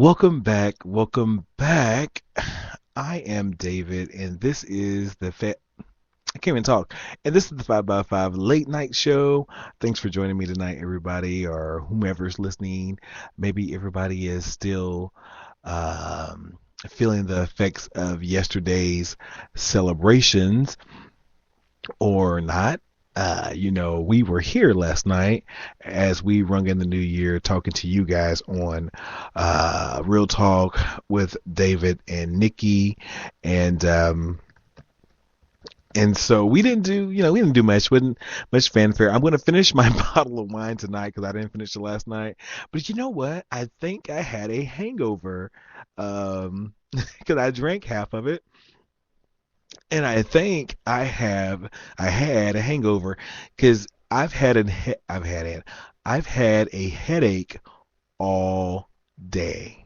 Welcome back. Welcome back. I am David, and this is I can't even talk. And this is the 5 by 5 late night show. Thanks for joining me tonight, everybody, or whomever's listening. Maybe everybody is still um, feeling the effects of yesterday's celebrations or not. We were here last night as we rung in the new year talking to you guys on Real Talk with David and Nikki. And and so we didn't do much, wasn't much fanfare. I'm going to finish my bottle of wine tonight because I didn't finish it last night. But you know what? I think I had a hangover because I drank half of it. And I think I had a hangover because I've had a headache all day.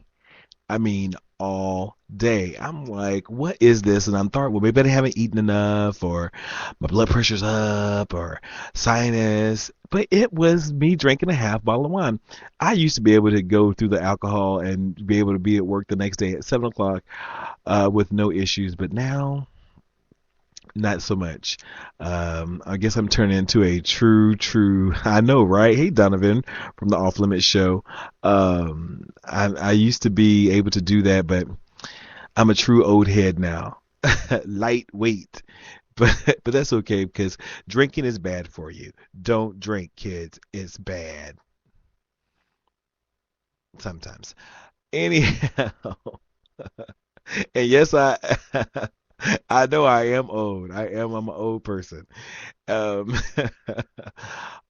I mean all day. I'm like, what is this? And I'm thought, well, maybe I haven't eaten enough, or my blood pressure's up, or sinus. But it was me drinking a half bottle of wine. I used to be able to go through the alcohol and be able to be at work the next day at 7 o'clock with no issues. But now not so much. I guess I'm turning into a true. I know, right? Hey, Donovan from the Off Limits show. I used to be able to do that, but I'm a true old head now. Lightweight, but that's okay because drinking is bad for you. Don't drink, kids. It's bad sometimes. Anyhow, and yes, I know I am old. I'm an old person. Um,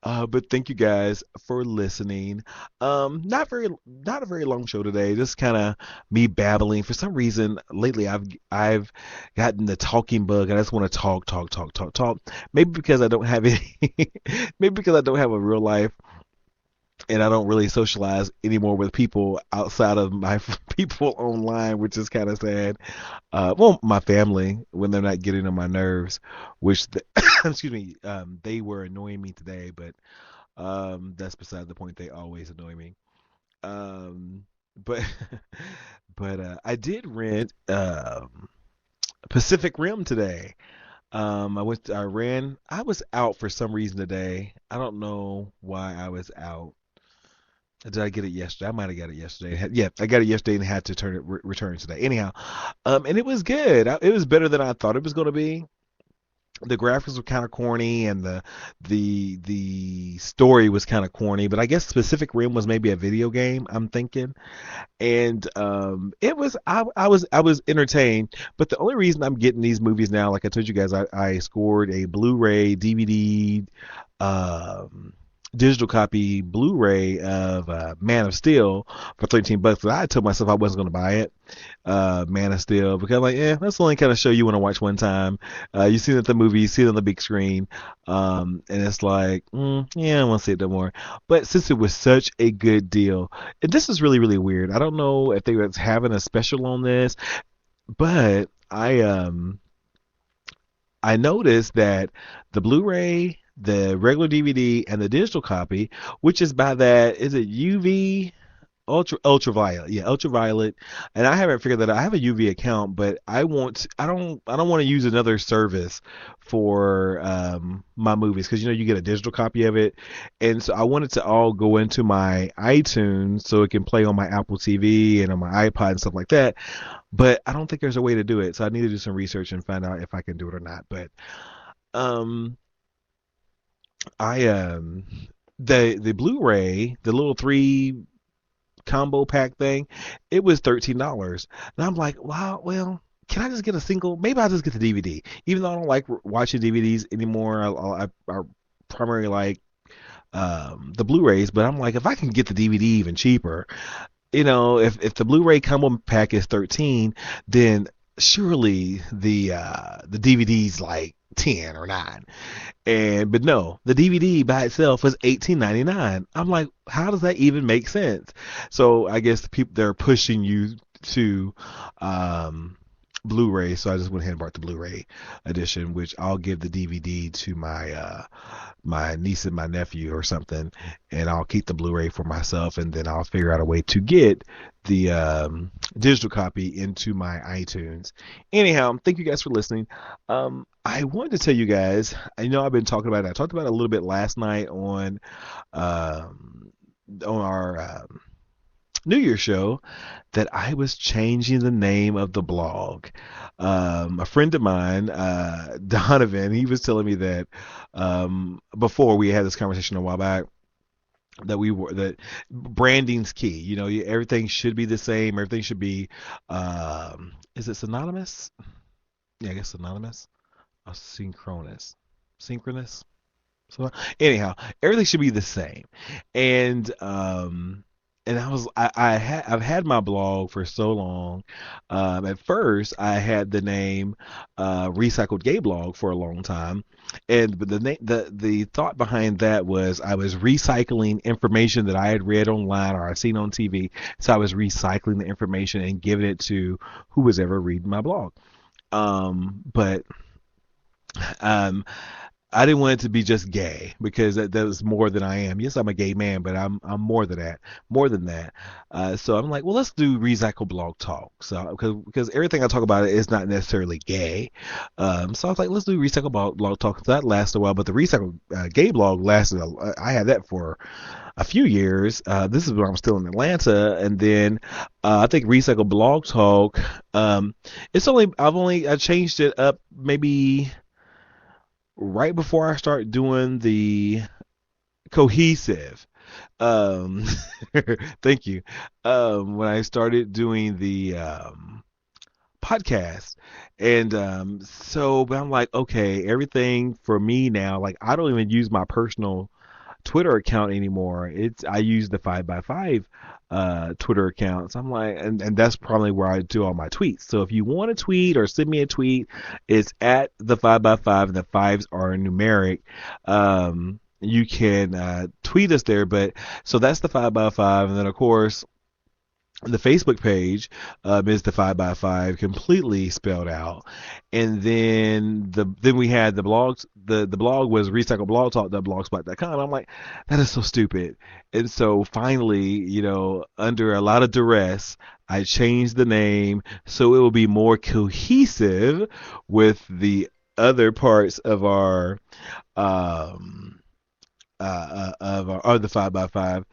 but thank you guys for listening. Not a very long show today. Just kind of me babbling. For some reason, lately I've gotten the talking bug, and I just want to talk. Maybe because I don't have any. Maybe because I don't have a real life and I don't really socialize anymore with people outside of my people online, which is kind of sad. Well, my family when they're not getting on my nerves, which excuse me, they were annoying me today, but that's beside the point. They always annoy me. Um, but I did rent Pacific Rim today. I was out for some reason today. I don't know why I was out. Did I get it yesterday? I might have got it yesterday. Yeah, I got it yesterday and had to return it today. Anyhow, and it was good. It was better than I thought it was going to be. The graphics were kind of corny, and the story was kind of corny. But I guess Pacific Rim was maybe a video game. I'm thinking, and it was I was entertained. But the only reason I'm getting these movies now, like I told you guys, I scored a Blu-ray, DVD, um, digital copy Blu-ray of Man of Steel for $13. I told myself I wasn't going to buy it, Man of Steel, because I'm like, that's the only kind of show you want to watch one time. You see it at the movie, you see it on the big screen, and it's like, yeah, I want to see it no more. But since it was such a good deal, and this is really weird. I don't know if they was having a special on this, but I noticed that the Blu-ray, the regular DVD, and the digital copy, which is by that, is it UV? Ultraviolet, yeah, ultraviolet. And I haven't figured that out. I have a UV account, but I don't want to use another service for my movies because you get a digital copy of it, and so I want it to all go into my iTunes so it can play on my Apple TV and on my iPod and stuff like that. But I don't think there's a way to do it, so I need to do some research and find out if I can do it or not. But um, I the Blu-ray, the little three combo pack thing, it was $13. And I'm like, wow, well, can I just get a single? Maybe I'll just get the DVD. Even though I don't like watching DVDs anymore, I primarily like the Blu-rays. But I'm like, if I can get the DVD even cheaper, if the Blu-ray combo pack is 13, then surely the DVD's like 10 or 9. But no, the DVD by itself was 18.99. I'm like, how does that even make sense? So I guess the people they're pushing you to um Blu-ray, so I just went ahead and bought the Blu-ray edition, which I'll give the DVD to my niece and my nephew or something, and I'll keep the Blu-ray for myself, and then I'll figure out a way to get the digital copy into my iTunes. Anyhow, thank you guys for listening. I wanted to tell you guys, I know I've been talking about it. I talked about it a little bit last night um, on our New Year's show that I was changing the name of the blog. A friend of mine, Donovan, he was telling me that before we had this conversation a while back that branding's key. Everything should be the same. Everything should be. Is it synonymous? Yeah, I guess synonymous. Synchronous. Synchronous. So anyhow, everything should be the same. And I've had my blog for so long. At first, I had the name Recycled Gay Blog for a long time, but the thought behind that was I was recycling information that I had read online or I'd seen on TV. So I was recycling the information and giving it to who was ever reading my blog. But um, I didn't want it to be just gay because that was more than I am. Yes, I'm a gay man, but I'm more than that. More than that. So I'm like, well, let's do Recycle Blog Talk. So because everything I talk about is not necessarily gay. So I was like, let's do Recycle Blog Talk. So that lasted a while, but the Recycle Gay Blog lasted. I had that for a few years. This is when I'm still in Atlanta, and then I think Recycle Blog Talk. I changed it up maybe right before I start doing the cohesive. Um, thank you. When I started doing the podcast, and but I'm like, okay, everything for me now, like I don't even use my personal Twitter account anymore. I use the 5x5 Twitter account. So I'm like, and that's probably where I do all my tweets. So if you want to tweet or send me a tweet, it's at the 5x5, and the fives are numeric. You can tweet us there, but so that's the 5x5, and then of course the Facebook page is the 5x5 completely spelled out, and then we had the blogs. The blog was recycleblogtalk.blogspot.com. I'm like, that is so stupid. And so finally, under a lot of duress, I changed the name so it will be more cohesive with the other parts of our of the 5x5.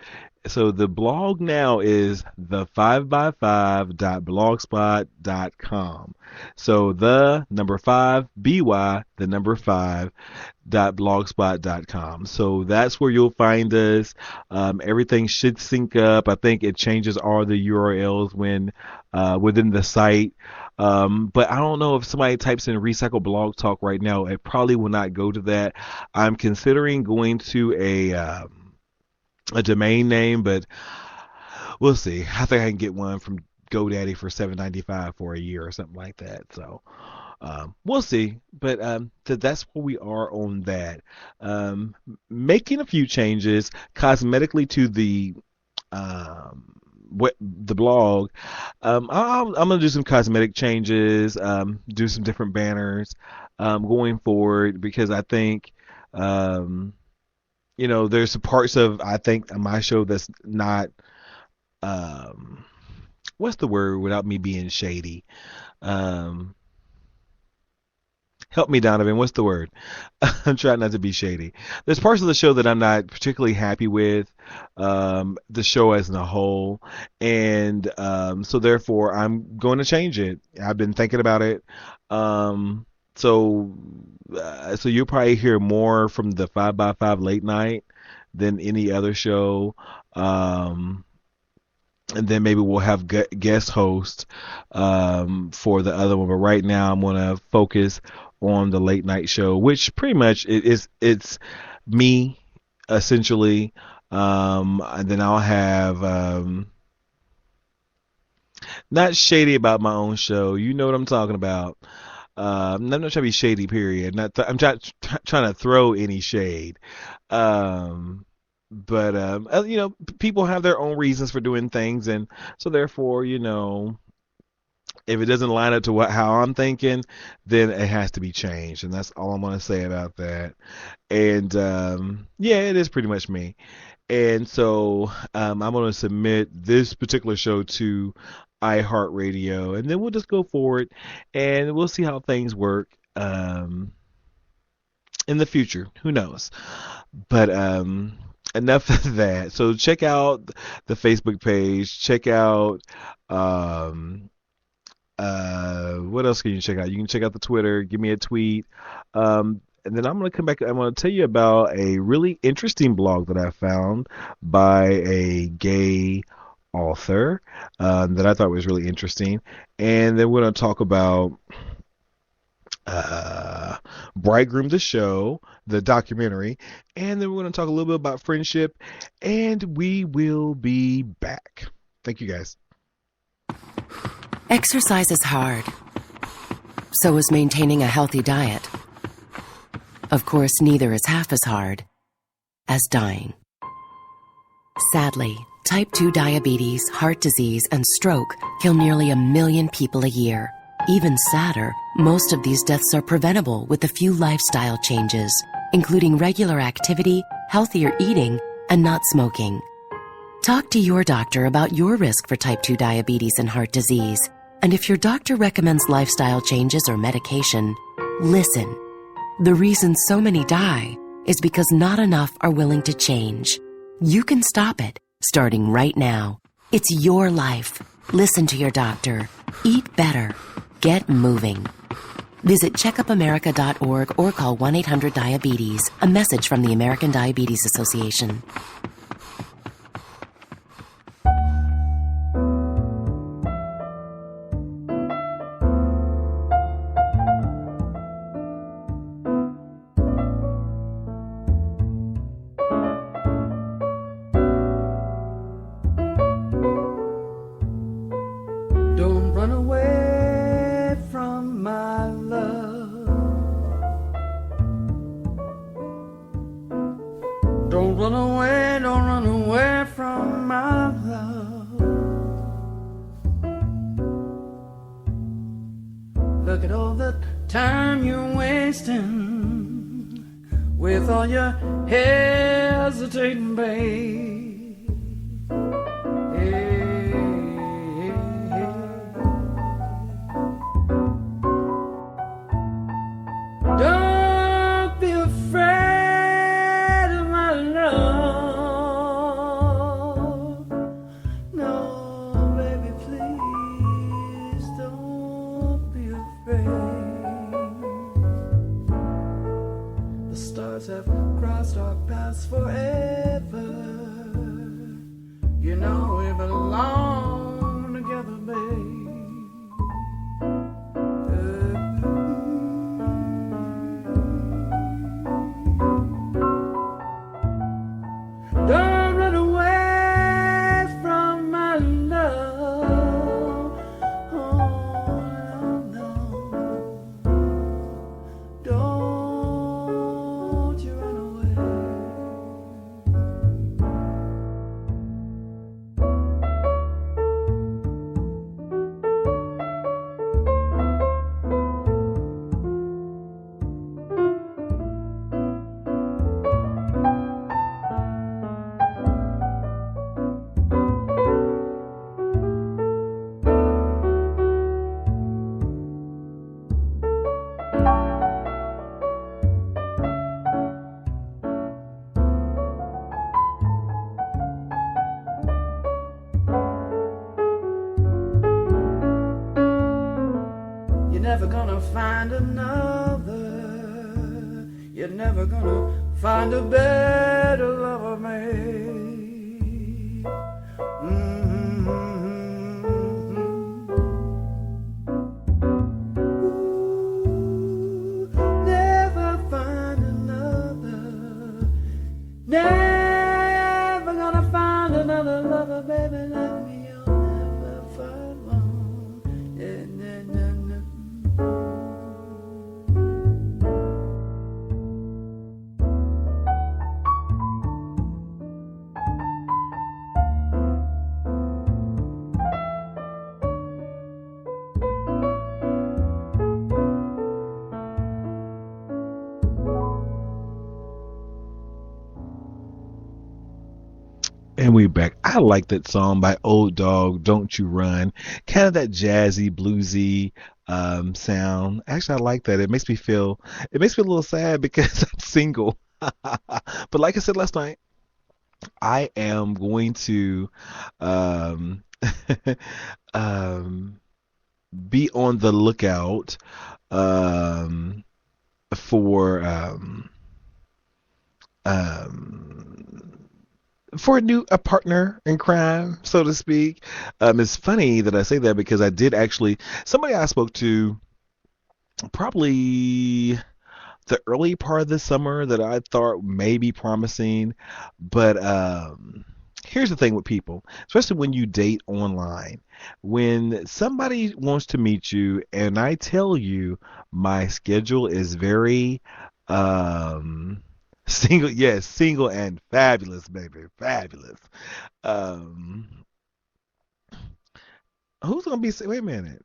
So the blog now is the 5x5.blogspot.com. So the number 5 by the number 5.blogspot.com. So that's where you'll find us. Everything should sync up. I think it changes all the URLs when within the site. But I don't know if somebody types in Recycle Blog Talk right now, it probably will not go to that. I'm considering going to a domain name, but we'll see. I think I can get one from GoDaddy for $7.95 for a year or something like that. So we'll see. But that's where we are on that. Making a few changes cosmetically to the blog. I'm gonna do some cosmetic changes. Do some different banners going forward because I think. There's some parts of I think my show that's not um what's the word without me being shady. Um Help me, Donovan. What's the word? I'm trying not to be shady. There's parts of the show that I'm not particularly happy with, the show as a whole, and so therefore I'm going to change it. I've been thinking about it. So so you'll probably hear more from the 5x5 late night than any other show. And then maybe we'll have guest hosts for the other one. But right now, I'm gonna focus on the late night show, which pretty much it's me essentially. And then I'll have not shady about my own show. You know what I'm talking about. I'm not trying to be shady. Period. I'm trying to throw any shade. Um, but people have their own reasons for doing things, and so therefore, If it doesn't line up to how I'm thinking, then it has to be changed, and that's all I'm gonna say about that. And yeah, it is pretty much me. And so I'm going to submit this particular show to iHeartRadio, and then we'll just go forward, and we'll see how things work in the future. Who knows? But enough of that. So check out the Facebook page. Check out um, what else can you check out? You can check out the Twitter. Give me a tweet. And then I'm going to come back. I'm going to tell you about a really interesting blog that I found by a gay author that I thought was really interesting. And then we're going to talk about Bridegroom, the show, the documentary. And then we're going to talk a little bit about friendship. And we will be back. Thank you, guys. Exercise is hard. So is maintaining a healthy diet. Of course, neither is half as hard as dying. Sadly, type 2 diabetes, heart disease, and stroke kill nearly 1 million people a year. Even sadder, most of these deaths are preventable with a few lifestyle changes, including regular activity, healthier eating, and not smoking. Talk to your doctor about your risk for type 2 diabetes and heart disease. And if your doctor recommends lifestyle changes or medication, listen. The reason so many die is because not enough are willing to change. You can stop it, starting right now. It's your life. Listen to your doctor. Eat better. Get moving. Visit checkupamerica.org or call 1-800-DIABETES. A message from the American Diabetes Association. Don't run away from my love. Don't run away from my love. Look at all the time you're wasting with all your hesitating, babe. Hey. Don't be afraid of my love. No, baby, please don't be afraid. The stars have crossed our paths forever. You know we belong together, babe. Don't run away from my love. Oh, no. Don't you run away. You're never gonna find another. You're never gonna find a better lover, babe. Mm-hmm. Ooh, never find another. Never gonna find another lover, baby, like me. You'll never find one. Yeah, nah, nah, nah. And we back. I like that song by Old Dog, Don't You Run. Kind of that jazzy, bluesy sound. Actually, I like that. It makes me a little sad because I'm single. But like I said last night, I am going to um, um, be on the lookout um, for um, for a partner in crime, so to speak. It's funny that I say that because I did actually somebody I spoke to probably the early part of the summer that I thought may be promising, but here's the thing with people, especially when you date online. When somebody wants to meet you, and I tell you my schedule is very single, yes, single and fabulous, baby, fabulous. Um, who's gonna be? Wait a minute.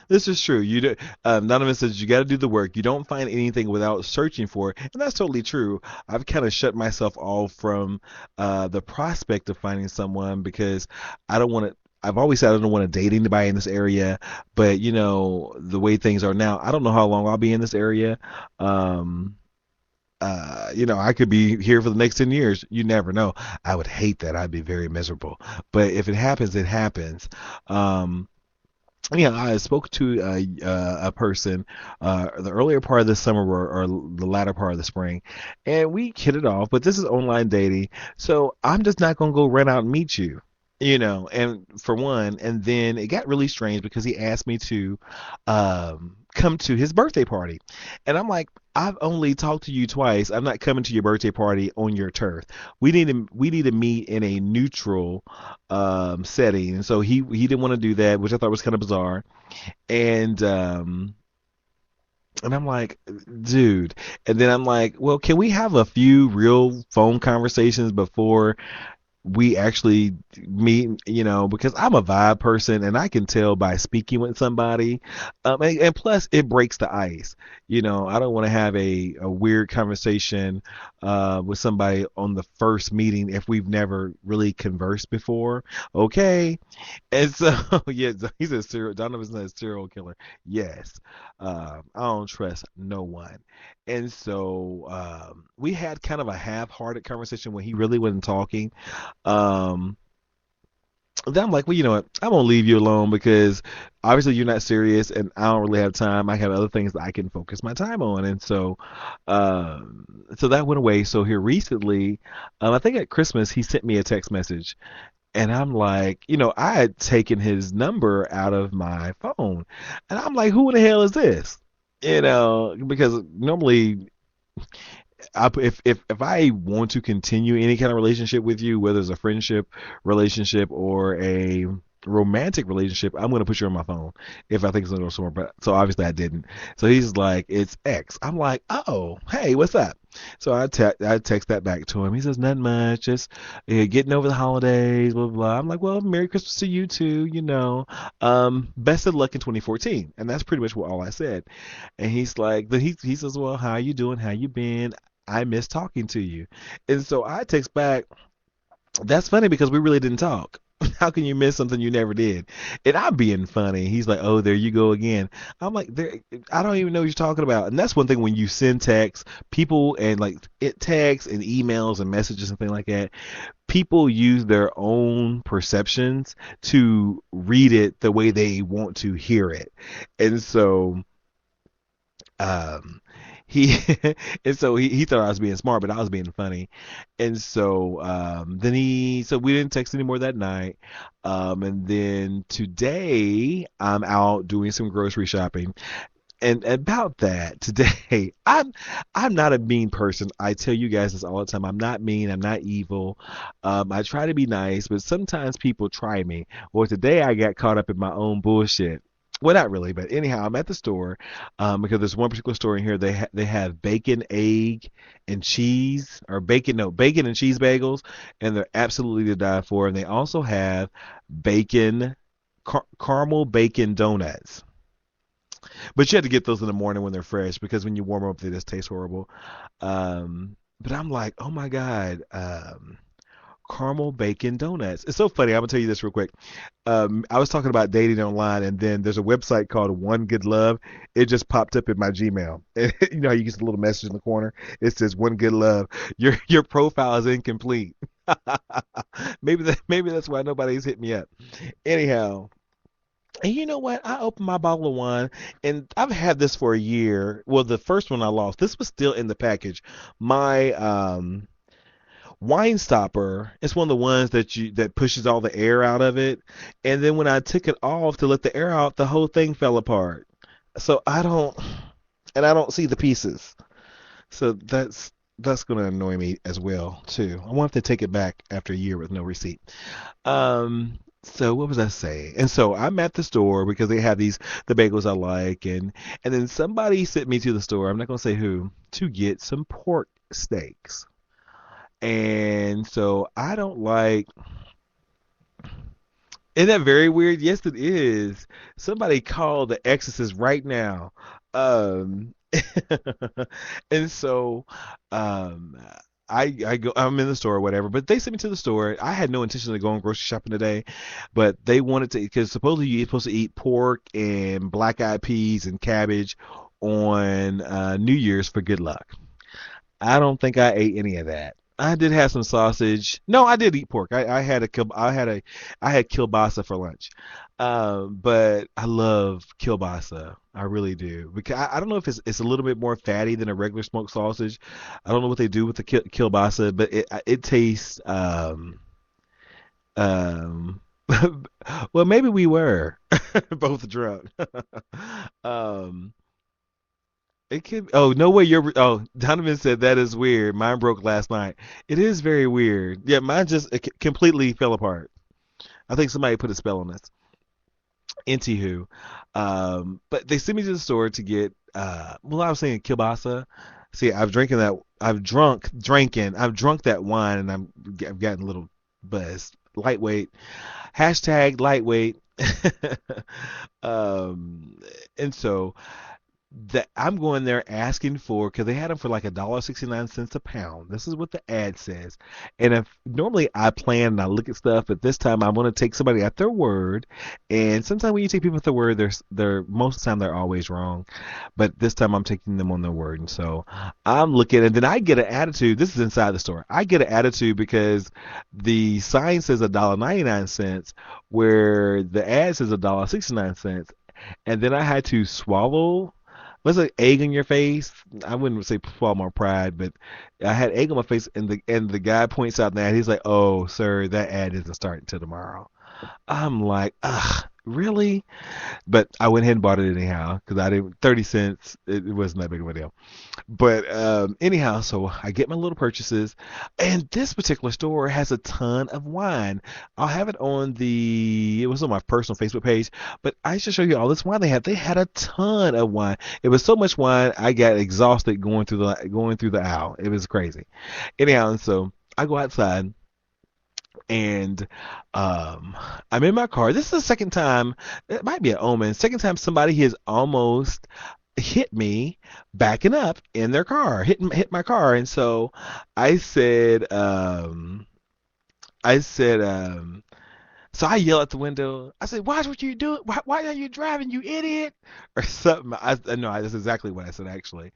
This is true. You do. Donovan says you got to do the work. You don't find anything without searching for it, and that's totally true. I've kind of shut myself off from the prospect of finding someone because I don't want to. I've always said I don't want to date anybody in this area, but the way things are now, I don't know how long I'll be in this area. Um, I could be here for the next 10 years. You never know. I would hate that. I'd be very miserable. But if it happens, it happens. Um, yeah, I spoke to a person the earlier part of the summer or the latter part of the spring, and we hit it off. But this is online dating, so I'm just not gonna go run out and meet you, And for one, and then it got really strange because he asked me to come to his birthday party, and I'm like, I've only talked to you twice. I'm not coming to your birthday party on your turf. We need to meet in a neutral setting. And so he didn't want to do that, which I thought was kind of bizarre. And and I'm like, dude. And then I'm like, well, can we have a few real phone conversations before we actually meet, because I'm a vibe person and I can tell by speaking with somebody. And plus, it breaks the ice. I don't want to have a weird conversation with somebody on the first meeting if we've never really conversed before. Okay. And so, yeah, he's a Donovan's not a serial killer. Yes. I don't trust no one. And so we had kind of a half-hearted conversation when he really wasn't talking. um, then I'm like, well, you know what? I'm gonna leave you alone because obviously you're not serious, and I don't really have time. I have other things that I can focus my time on, and so that went away. So here recently, I think at Christmas he sent me a text message, and I'm like, I had taken his number out of my phone, and I'm like, who the hell is this? Because normally if I want to continue any kind of relationship with you, whether it's a friendship relationship or a romantic relationship, I'm gonna put you on my phone if I think it's gonna go somewhere. But so obviously I didn't. So he's like, it's X. I'm like, oh, hey, what's up? So I text that back to him. He says nothing much, just getting over the holidays, blah blah blah. I'm like, well, Merry Christmas to you too. Best of luck in 2014, and that's pretty much what all I said. And he's like, then he says, well, how you doing? How you been? I miss talking to you. And so I text back, that's funny because we really didn't talk. How can you miss something you never did? And I'm being funny. He's like, oh, there you go again. I'm like, I don't even know what you're talking about. And that's one thing when you send text, people and like it texts and emails and messages and things like that, people use their own perceptions to read it the way they want to hear it. And so um he and so he thought I was being smart, but I was being funny. And so so we didn't text anymore that night. And then today I'm out doing some grocery shopping. And about that today, I'm not a mean person. I tell you guys this all the time. I'm not mean. I'm not evil. I try to be nice, but sometimes people try me. Well, today I got caught up in my own bullshit. Well, not really, but anyhow, I'm at the store because there's one particular store in here. They have bacon, egg, and cheese, or bacon and cheese bagels, and they're absolutely to die for. And they also have bacon, caramel bacon donuts. But you have to get those in the morning when they're fresh because when you warm them up, they just taste horrible. but I'm like, oh my god, caramel bacon donuts. It's so funny. I'm gonna tell you this real quick. I was talking about dating online, and then there's a website called One Good Love. It just popped up in my Gmail. You know how you get a little message in the corner. It says One Good Love. Your profile is incomplete. Maybe that's why nobody's hit me up. Anyhow, and you know what? I opened my bottle of wine, and I've had this for a year. Well, the first one I lost. This was still in the package. My wine stopper, it's one of the ones that pushes all the air out of it, and then when I took it off to let the air out, the whole thing fell apart. So I don't see the pieces. So that's going to annoy me as well too. I want to take it back after a year with no receipt. So what was I saying? And so I'm at the store because they have the bagels I like, and then somebody sent me to the store. I'm not going to say who, to get some pork steaks. And so I don't like. Isn't that very weird? Yes, it is. Somebody call the exorcist right now. Um, and so um, I'm in the store or whatever, but they sent me to the store. I had no intention of going grocery shopping today, but they wanted to because supposedly you're supposed to eat pork and black eyed peas and cabbage on New Year's for good luck. I don't think I ate any of that. I did have some sausage. No, I did eat pork. I had kielbasa for lunch. But I love kielbasa. I really do. Because I don't know if it's a little bit more fatty than a regular smoked sausage. I don't know what they do with the kielbasa, but it tastes um well, maybe we were both drunk. um It could. Oh no way! Oh, Donovan said that is weird. Mine broke last night. It is very weird. Yeah, mine just completely fell apart. I think somebody put a spell on this. Anywho, but they sent me to the store to get. Well, I was saying kielbasa. See, I've drinking that. I've drunk that wine, and I've gotten a little buzzed. Lightweight. Hashtag lightweight. um, and so that I'm going there asking for because they had them for like $1.69 a pound. This is what the ad says. And if normally I plan and I look at stuff, but this time I want to take somebody at their word. And sometimes when you take people at their word, they're most of the time they're always wrong. But this time I'm taking them on their word. And so I'm looking, and then I get an attitude. This is inside the store. I get an attitude because the sign says $1.99, where the ad says $1.69. And then I had to swallow. What's like egg in your face? I wouldn't say swallow my pride, but I had egg on my face, and the guy points out that he's like, "Oh, sir, that ad isn't starting till tomorrow." I'm like, "Ugh, really?" But I went ahead and bought it anyhow because I didn't 30 cents. It wasn't that big of a deal. But anyhow, so I get my little purchases, and this particular store has a ton of wine. I'll have it on it was on my personal Facebook page, but I should show you all this wine they had. They had a ton of wine. It was so much wine, I got exhausted going through the aisle. It was crazy. Anyhow, and so I go outside. And I'm in my car. This is the second time. It might be an omen. Second time somebody has almost hit me backing up in their car, hit my car. And so I said, I said, so I yell at the window. I said, "Watch what you do. Why are you driving, you idiot?" Or something. I know that's exactly what I said actually.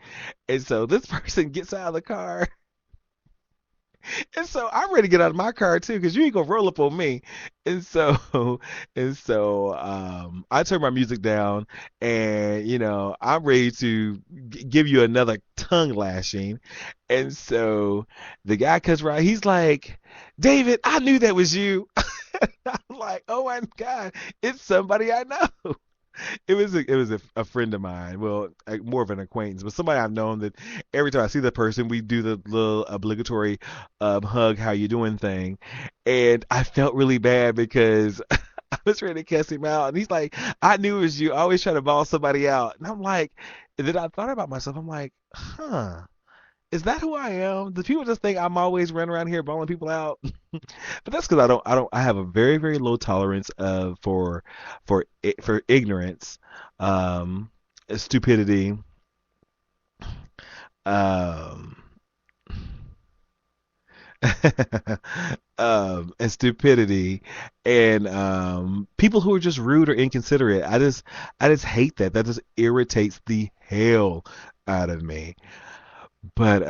And so this person gets out of the car. And so I'm ready to get out of my car too, because you ain't gonna roll up on me. And so I turn my music down, and I'm ready to give you another tongue lashing. And so the guy comes right, he's like, "David, I knew that was you." I'm like, "Oh my God, it's somebody I know." It was a friend of mine. Well, more of an acquaintance, but somebody I've known that every time I see that person, we do the little obligatory hug, how you doing thing, and I felt really bad because I was ready to cuss him out, and he's like, "I knew it was you. I always try to ball somebody out," and I'm like, and then I thought about myself. I'm like, huh. Is that who I am? Do people just think I'm always running around here balling people out? But that's because I have a very, very low tolerance for ignorance, um, stupidity, um, and stupidity and people who are just rude or inconsiderate. I just hate that. That just irritates the hell out of me. But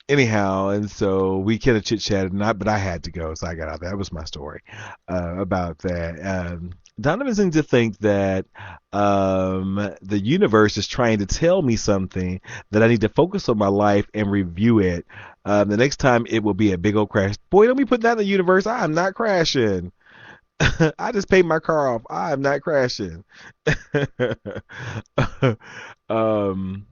anyhow, and so we kind of chit chatted, not, but I had to go, so I got out. That was my story about that. Donovan seems to think that the universe is trying to tell me something that I need to focus on my life and review it. The next time it will be a big old crash. Boy, don't be putting that in the universe. I am not crashing. I just paid my car off. I am not crashing. um,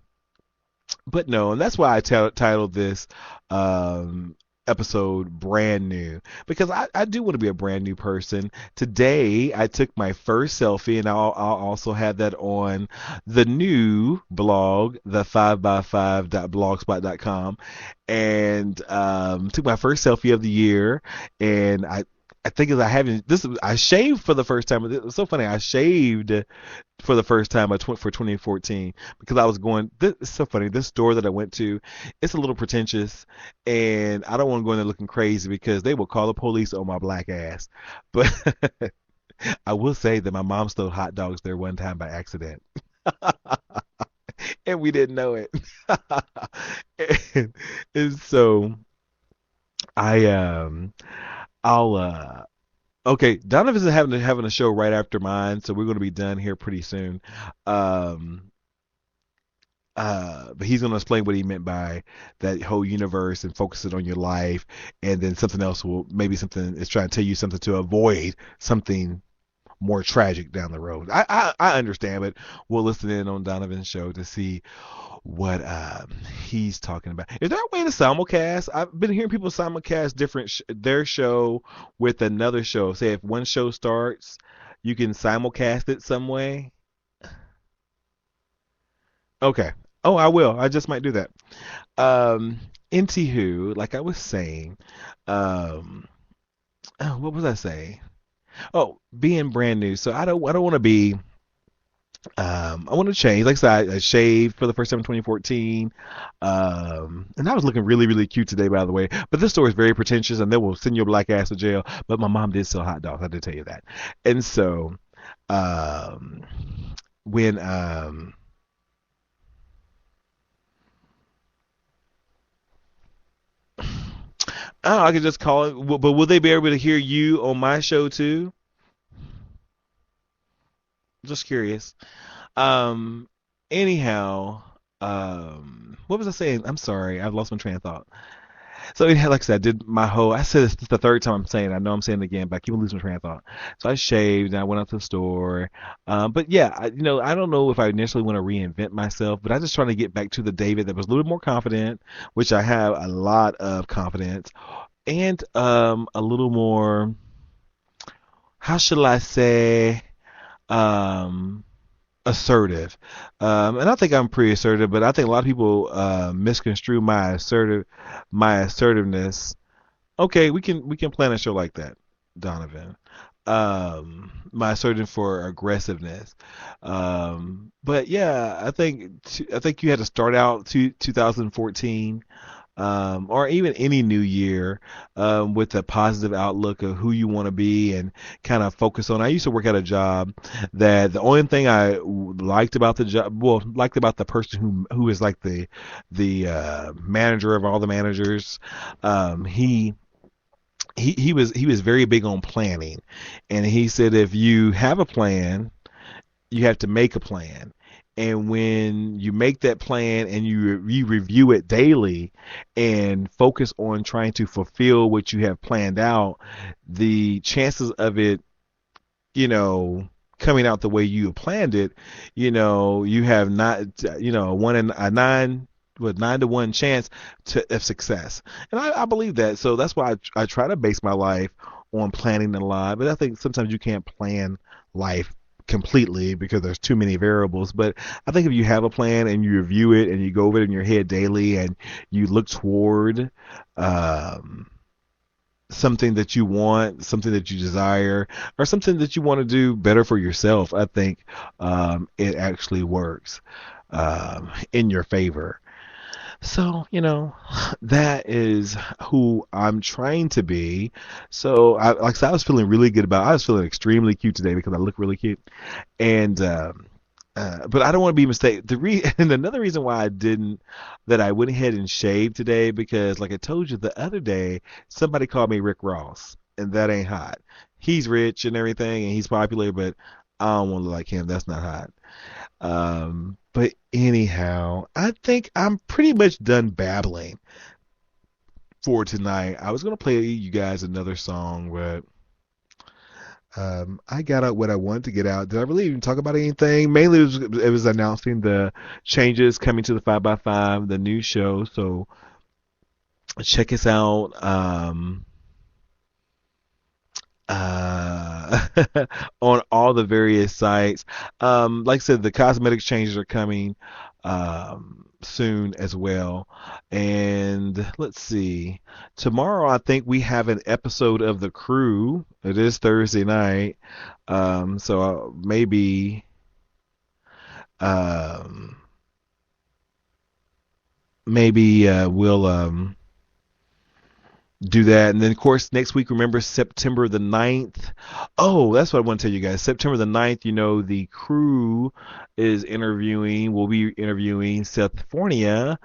but no, and that's why I titled this um, episode brand new because I do want to be a brand new person. Today I took my first selfie, and I'll also have that on the new blog, the 5by5.blogspot.com, and took my first selfie of the year, and I think as I haven't this I shaved for the first time. It was so funny. I shaved for the first time for 2014 because I was going. It's so funny. This store that I went to, it's a little pretentious, and I don't want to go in there looking crazy because they will call the police on my black ass. But I will say that my mom stole hot dogs there one time by accident, and we didn't know it. and so I I'll okay, Donovan's having a show right after mine, so we're going to be done here pretty soon. Um, but he's going to explain what he meant by that whole universe and focus it on your life, and then something else will maybe something is trying to tell you something to avoid something more tragic down the road. I understand, but we'll listen in on Donovan's show to see what he's talking about. Is there a way to simulcast? I've been hearing people simulcast different their show with another show. Say if one show starts, you can simulcast it some way. Okay. Oh, I will. I just might do that. Anywho, like I was saying, um, oh, what was I saying? Oh, being brand new. So I don't want to be. I want to change. Like I said, I shaved for the first time in 2014. And I was looking really, really cute today, by the way. But this store is very pretentious, and they will send your black ass to jail. But my mom did sell hot dogs. I did tell you that. And so, um, when oh, I could just call it. But will they be able to hear you on my show too? Just curious. Um, anyhow, what was I saying? I'm sorry, I've lost my train of thought. So yeah, like I said, I did my whole. I said this is the third time I'm saying it. I know I'm saying it again, but I keep on losing my train of thought. So I shaved and I went out to the store. But yeah, I don't know if I initially want to reinvent myself, but I just trying to get back to the David that was a little bit more confident, which I have a lot of confidence, and a little more. How shall I say? Um, Assertive. And I think I'm pretty assertive, but I think a lot of people misconstrue my assertiveness. Okay, we can plan a show like that, Donovan. My assertive for aggressiveness. But yeah, I think you had to start out 2014 or even any new year with a positive outlook of who you want to be and kind of focus on. I used to work at a job that the only thing I liked about the job, well, liked about the person who is like the manager of all the managers. He was very big on planning, and he said if you have a plan you have to make a plan. And when you make that plan and you review it daily and focus on trying to fulfill what you have planned out, the chances of it, you know, coming out the way you planned it, you have not, one in a nine with 9 to 1 chance of success. And I believe that. So that's why I try to base my life on planning a lot. But I think sometimes you can't plan life completely because there's too many variables. But I think if you have a plan and you review it and you go over it in your head daily and you look toward um, something that you want, something that you desire, or something that you want to do better for yourself, I think it actually works in your favor. So, that is who I'm trying to be. So, like I said, I was feeling really good I was feeling extremely cute today because I look really cute. And, but I don't want to be mistaken. And another reason why I went ahead and shaved today because, like I told you the other day, somebody called me Rick Ross, and that ain't hot. He's rich and everything, and he's popular, but I don't want to look like him. That's not hot. But anyhow, I think I'm pretty much done babbling for tonight. I was gonna play you guys another song, but I got out what I wanted to get out. Did I really even talk about anything? Mainly, it was announcing the changes coming to the 5x5, the new show. So check us out. Uh, on all the various sites. Like I said, the cosmetics changes are coming soon as well. And let's see. Tomorrow, I think we have an episode of The Crew. It is Thursday night. So um, maybe we'll do that. And then, of course, next week, remember September the 9th. Oh, that's what I want to tell you guys. September the 9th, the crew will be interviewing Seth Fornia,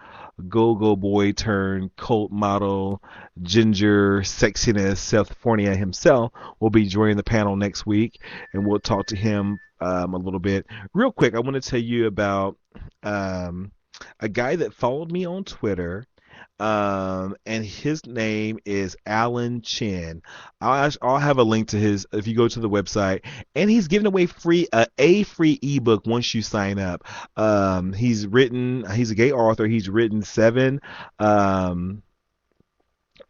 go-go boy turned cult model, ginger sexiness. Seth Fornia himself will be joining the panel next week, and we'll talk to him a little bit. Real quick, I want to tell you about a guy that followed me on Twitter, and his name is Alan Chin. I'll have a link to his if you go to the website, and he's giving away a free ebook once you sign up. He's a gay author. He's written 7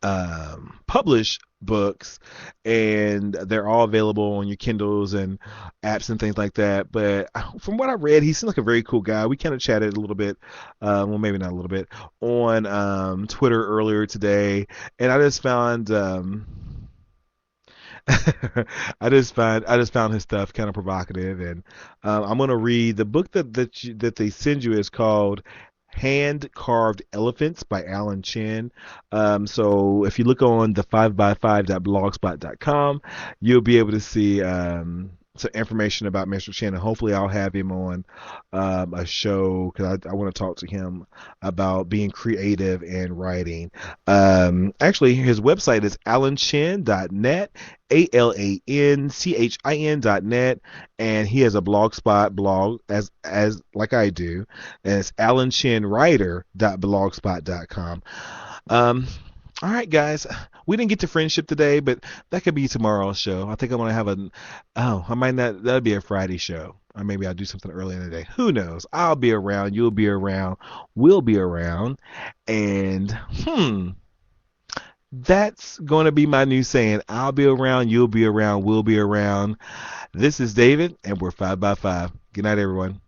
um, published books, and they're all available on your Kindles and apps and things like that. But from what I read, he seems like a very cool guy. We kind of chatted a little bit, well, maybe not a little bit, on Twitter earlier today, and I just found. I just found his stuff kind of provocative, and I'm gonna read the book that they send you is called Hand Carved Elephants by Alan Chin. So if you look on the 5x5.blogspot.com, you'll be able to see some information about Mr. Chin, and hopefully I'll have him on a show because I want to talk to him about being creative and writing. Actually, his website is alanchin.net, ALANCHIN.net, and he has a blogspot blog as like I do, and it's alanchinwriter.blogspot.com. Um, all right, guys. We didn't get to friendship today, but that could be tomorrow's show. I think I'm gonna have I might not. That'll be a Friday show, or maybe I'll do something early in the day. Who knows? I'll be around. You'll be around. We'll be around. And that's going to be my new saying. I'll be around. You'll be around. We'll be around. This is David, and we're 5x5. Good night, everyone.